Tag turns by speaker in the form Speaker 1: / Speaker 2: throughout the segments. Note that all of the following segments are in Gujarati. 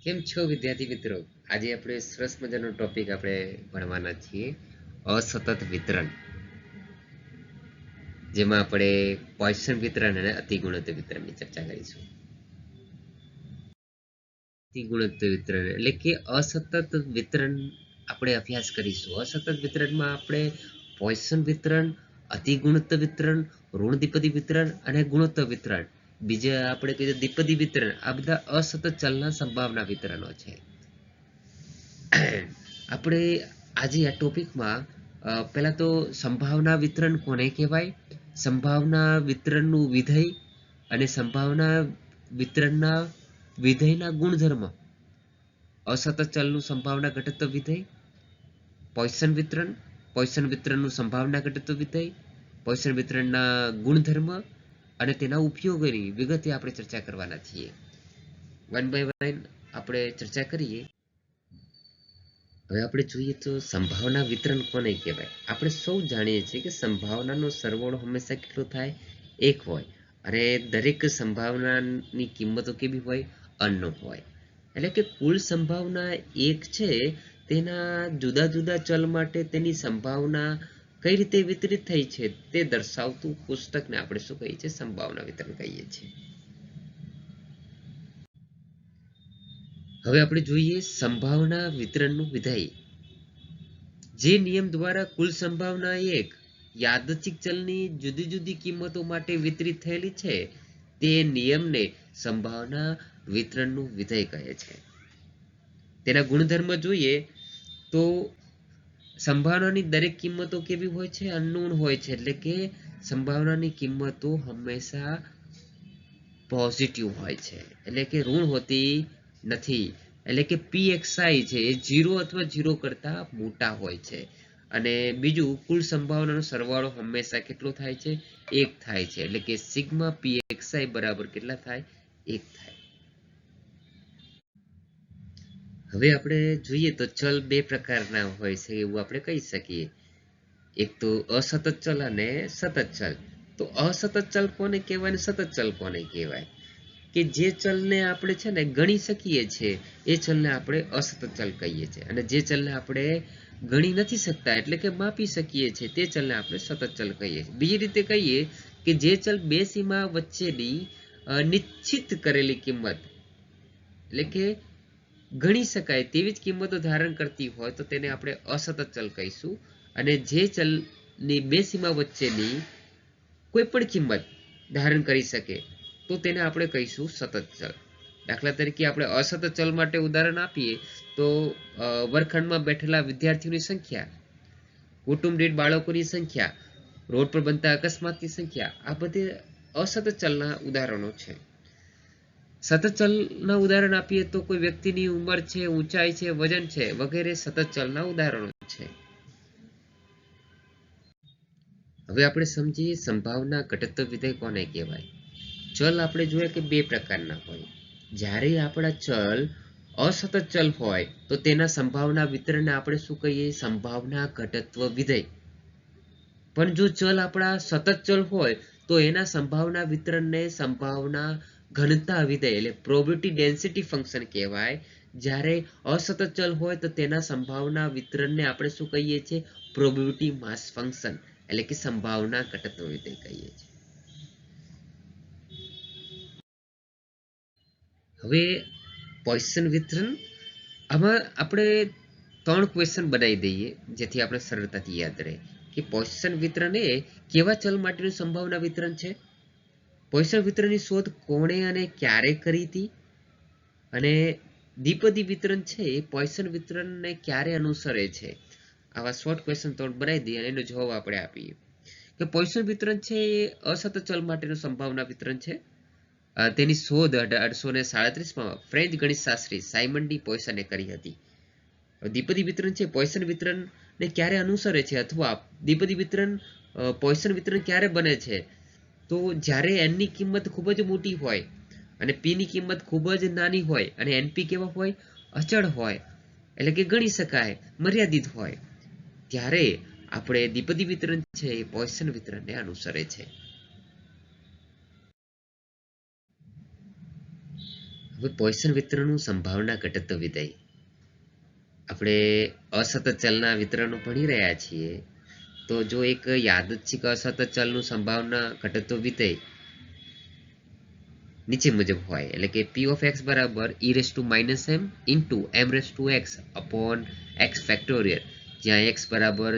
Speaker 1: કેમ છો વિદ્યાર્થી મિત્રો? આજે આપણે સરસ મજાનો ટોપિક આપણે ભણવાના છીએ, અસતત વિતરણ. જેમાં આપણે પોઇસન વિતરણ અને અતિગુણોત્તર વિતરણની ચર્ચા કરીશું. અતિગુણોત્તર વિતરણ એટલે કે અસતત વિતરણ આપણે અભ્યાસ કરીશું. અસતત વિતરણમાં આપણે પોઇસન વિતરણ, અતિગુણોત્તર વિતરણ, ઋણ દ્વિપદી વિતરણ અને ગુણોત્તર વિતરણ, બીજા આપણે કહીએ દ્વિપદી વિતરણ, આ બધા અસતત ચલના સંભાવના વિતરણો છે. આપણે આજે આ ટોપિકમાં પહેલા તો સંભાવના વિતરણ કોને કહેવાય, સંભાવના વિતરણનું વિધેય અને સંભાવના વિતરણના વિધેયના ગુણધર્મ, અસતત ચલનું સંભાવના ઘટત્વ વિધેય, પોઇસન વિતરણ, પોઇસન વિતરણનું સંભાવના ઘટત્વ વિધેય, પોઇસન વિતરણના ગુણધર્મ અને તેના ઉપયોગોની વિગતે આપણે ચર્ચા કરવાના છીએ. વન બાય વન આપણે ચર્ચા કરીએ. હવે આપણે જોઈએ તો સંભાવના વિતરણ કોને કહેવાય. આપણે સૌ જાણીએ છીએ કે સંભાવનાનો સરવાળો હંમેશા કેટલો થાય? 1 હોય. અને દરેક સંભાવનાની કિંમતો કેવી હોય? અનનોન હોય. એટલે કે કુલ સંભાવના 1 છે, તેના જુદા જુદા ચલ માટે તેની સંભાવના કઈ રીતે વિતરિત થઈ છે તે દર્શાવતું પુસ્તકને આપણે શું કહીએ છીએ? સંભાવના વિતરણ કહીએ છીએ. હવે આપણે જોઈએ સંભાવના વિતરણનું વિધેય. જે નિયમ દ્વારા કુલ સંભાવના 1 યાદચ્છિક ચલની જુદી જુદી કિંમતો માટે વિતરિત થયેલી છે, તે નિયમને સંભાવના વિતરણનું વિધેય કહે છે. તેના ગુણધર્મ જોઈએ તો સંભાવનાની દરેક કિંમતો કેવી હોય છે? અનનોન હોય છે. એટલે કે સંભાવનાની કિંમતો હંમેશા પોઝિટિવ હોય છે, એટલે કે ઋણ હોતી નથી. એટલે કે પીએક્સઆઈ છે એ 0 અથવા 0 કરતા મોટા હોય છે. અને બીજું, કુલ સંભાવનાનો સરવાળો હંમેશા કેટલો થાય છે? 1 થાય છે. એટલે કે સિગ્મા પીએક્સઆઈ બરાબર કેટલા થાય? 1 થાય. હવે આપણે જોઈએ તો ચલ 2 પ્રકારના હોય છે એવું આપણે કહી શકીએ. એક તો અસતત ચલ અને સતત ચલ. તો અસતત ચલ કોને કહેવાય અને સતત ચલ કોને કહેવાય? કે જે ચલને આપણે છે ને ગણી શકીએ છીએ એ ચલને આપણે અસતત ચલ કહીએ છીએ, અને જે ચલને આપણે ગણી નથી શકતા એટલે કે માપી શકીએ છીએ તે ચલને આપણે સતત ચલ કહીએ છીએ. બીજી રીતે કહીએ કે જે ચલ બે સીમા વચ્ચેની નિશ્ચિત કરેલી કિંમત, એટલે કે ગણી શકાય તેવી જ કિંમતો ધારણ કરતી હોય તો તેને આપણે અસતત ચલ કહીશું. અને જે ચલની બે સીમા વચ્ચેની કોઈ પણ કિંમત ધારણ કરી શકે તો તેને આપણે કહીશું સતત ચલ. દાખલા તરીકે આપણે અસતત ચલ માટે ઉદાહરણ આપીએ તો વર્ગખંડમાં બેઠેલા વિદ્યાર્થીઓની સંખ્યા, કુટુંબ દીઠ બાળકોની સંખ્યા, રોડ પર બનતા અકસ્માતની સંખ્યા, આ બધી અસતત ચલના ઉદાહરણો છે. સતત ચલના ઉદાહરણ આપીએ તો કોઈ વ્યક્તિની ઉંમર છે, ઊંચાઈ છે, વજન છે વગેરે સતત ચલના ઉદાહરણો છે. હવે આપણે સમજીએ સંભાવના ઘટત્વ વિધેય કોને કહેવાય. ચલ આપણે જોઈએ કે 2 પ્રકારના હોય. જ્યારે આપણા ચલ અસતત ચલ હોય તો તેના સંભાવના વિતરણને આપણે શું કહીએ? સંભાવના ઘટત્વ વિધેય. પણ જો ચલ આપણા સતત ચલ હોય તો એના સંભાવના વિતરણને સંભાવના ઘનતા વિધેય એટલે પ્રોબેબિલિટી ડેન્સિટી ફંક્શન કહેવાય. જ્યારે અસતત ચલ હોય તો તેના સંભાવના વિતરણને આપણે શું કહીએ છીએ? પ્રોબેબિલિટી માસ ફંક્શન એટલે કે સંભાવના ઘટત્વ વિધેય કહીએ છીએ. હવે પોઇસન વિતરણ, આમાં આપણે 3 ક્વેશ્ચન બનાવી દઈએ જેથી આપણે સરળતાથી યાદ રહે કે પોઇસન વિતરણ એ કેવા ચલ માટેનું સંભાવના વિતરણ છે, પોઇસન વિતરણની શોધ કોણે અને ક્યારે કરી હતી, અને દ્વિપદી વિતરણ છે એ પોઇસન વિતરણને ક્યારે અનુસરે છે. આવા શોર્ટ ક્વેશ્ચન 3 બનાવી દઈએ અને એનો જવાબ આપણે આપીએ. કે પોઇસન વિતરણ છે એ અસતત ચલ માટેનું સંભાવના વિતરણ છે. તેની શોધ 1837માં ફ્રેન્ચ ગણિતશાસ્ત્રી સાયમન ડી પોઇસને કરી હતી. દ્વિપદી વિતરણ છે પોઇસન વિતરણને ક્યારે અનુસરે છે, અથવા દ્વિપદી વિતરણ પોઇસન વિતરણ ક્યારે બને છે? તો જ્યારે n ની કિંમત ખૂબ જ મોટી હોય અને p ની કિંમત ખૂબ જ નાની હોય અને np કેવા હોય? અચળ હોય, એટલે કે ગણી શકાય, મર્યાદિત હોય, ત્યારે આપણે દ્વિપદી વિતરણ છે એ પોઇસન વિતરણને અનુસરે છે. હવે પોઈસન વિતરણનું સંભાવના ઘટત્વ વિધેય. આપણે અસતત ચલના વિતરણો ભણી રહ્યા છીએ, તો જો એક યાદચ્છિક અસતત ચલનું સંભાવના ઘટત્વ વિધેય નીચે મુજબ હોય, એટલે કે p of x બરાબર e raised to minus m into m raised to x upon x factorial, જ્યાં x બરાબર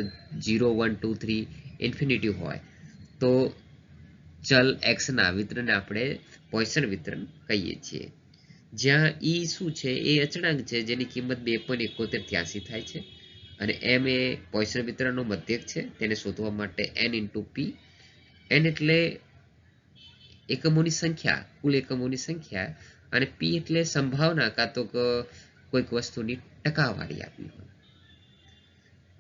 Speaker 1: 0 1 2 3 ઇન્ફિનિટી હોય, તો ચલ x ના વિતરણને આપણે પોઈસન વિતરણ કહીએ છીએ. જ્યાં e શું છે એ અચળાંક છે જેની કિંમત 2.7183 થાય છે, અને m એ પોઈસન વિતરણનો મધ્યક છે, તેને શોધવા માટે n into p. n એટલે એકમોની સંખ્યા, કુલ એકમોની સંખ્યા, અને p એટલે સંભાવના કાં તો કોઈક વસ્તુની ટકાવારી આપી હોય,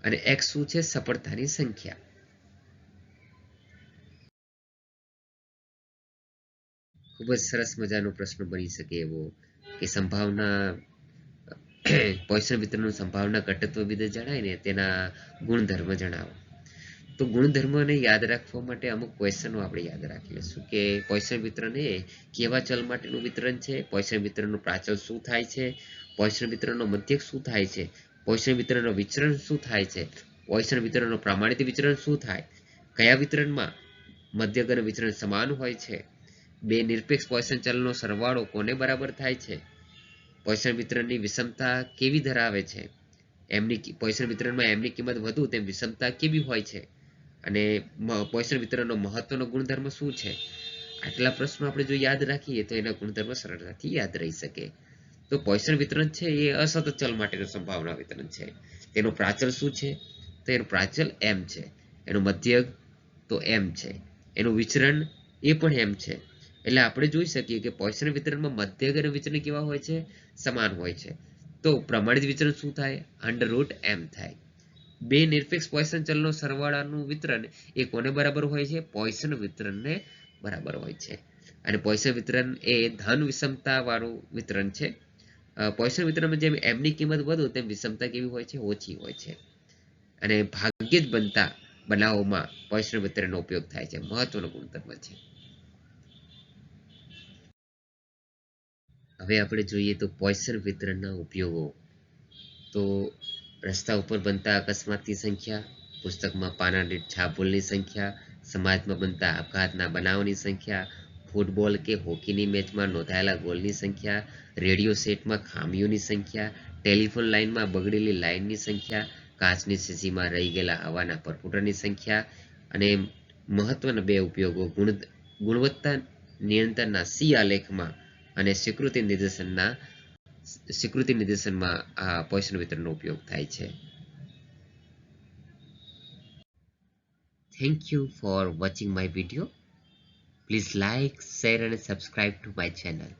Speaker 1: અને x શું છે સફળતાની સંખ્યા. ખૂબ જ સરસ મજાનો પ્રશ્ન બની શકે એવો કે સંભાવના પોઈસન વિતરણનું સંભાવના ઘટત્વ વિધેય જણાય ને તેના ગુણધર્મ જણાવો. તો ગુણધર્મને યાદ રાખવા માટે અમુક ક્વેશ્ચનો આપણે યાદ રાખી લઈશું કે પોઈસન વિતરણ એ કેવા ચલ માટેનું વિતરણ છે, પોઈસન વિતરણનું પ્રાચલ શું થાય છે, પોઈસન વિતરણનો મધ્યક શું થાય છે, પોઈસન વિતરણનો વિચરણ શું થાય છે, પોઈસન વિતરણનો પ્રમાણિત વિચરણ શું થાય, કયા વિતરણમાં મધ્યક અને વિચરણ સમાન હોય છે, બે નિરપેક્ષ પોઈસન ચલનો સરવાળો કોને બરાબર થાય છે, પોઈસન વિતરણની વિષમતા કેવી ધરાવે છે, પોઈસન વિતરણમાં એમની કિંમત વધુ તેમ વિષમતા કેવી હોય છે, અને પોઈસન વિતરણનો મહત્વનો ગુણધર્મ શું છે. આટલા પ્રશ્નો આપણે જો યાદ રાખીએ તો એના ગુણધર્મ સરળતાથી યાદ રહી શકે. તો પોઈસન વિતરણ છે એ અસતત ચલ માટેનું સંભાવના વિતરણ છે. તેનો પ્રાચલ શું છે, તો એનું પ્રાચલ m છે, એનું મધ્યક તો m છે, એનું વિચરણ એ પણ m છે. એટલે આપણે જોઈ શકીએ કે પોઈસન વિતરણમાં મધ્યક અને વિચરણ કેવા હોય છે, સમાન હોય છે. તો પ્રમાણિત વિચરણ શું થાય, √m થાય. બે નિરપેક્ષ પોઈસન ચલનો સરવાળાનું વિતરણ એ કોને બરાબર હોય છે, પોઈસન વિતરણને બરાબર હોય છે. અને પોઈસન વિતરણ એ ધન વિષમતા વાળું વિતરણ છે. પોઈસન વિતરણમાં જેમ m ની કિંમત વધુ તેમ વિષમતા કેવી હોય છે, ઓછી હોય છે. અને ભાગ્યે જ બનતા બનાવોમાં પોઈસન વિતરણનો ઉપયોગ થાય છે, મહત્વનો ગુણધર્મ છે. હવે આપણે જોઈએ તો પોઈસન વિતરણના ઉપયોગો. તો રસ્તા ઉપર બનતા અકસ્માતની સંખ્યા, પુસ્તકમાં પાના દીઠ છાપુલની સંખ્યા, સમાજમાં બનતા આપઘાતના બનાવની સંખ્યા, ફૂટબોલ કે હોકીની મેચમાં નોંધાયેલા ગોલની સંખ્યા, રેડિયો સેટમાં ખામીઓની સંખ્યા, ટેલિફોન લાઇનમાં બગડેલી લાઇનની સંખ્યા, કાચની શીશીમાં રહી ગયેલા હવાના પરપુટરની સંખ્યા, અને મહત્વના બે ઉપયોગો ગુણવત્તા નિયંત્રણના C આલેખમાં અને સ્વીકૃતિ નિર્દેશનમાં આ પોઈસન વિતરણનો ઉપયોગ થાય છે. Thank you for watching my video. Please like, share and subscribe to my channel.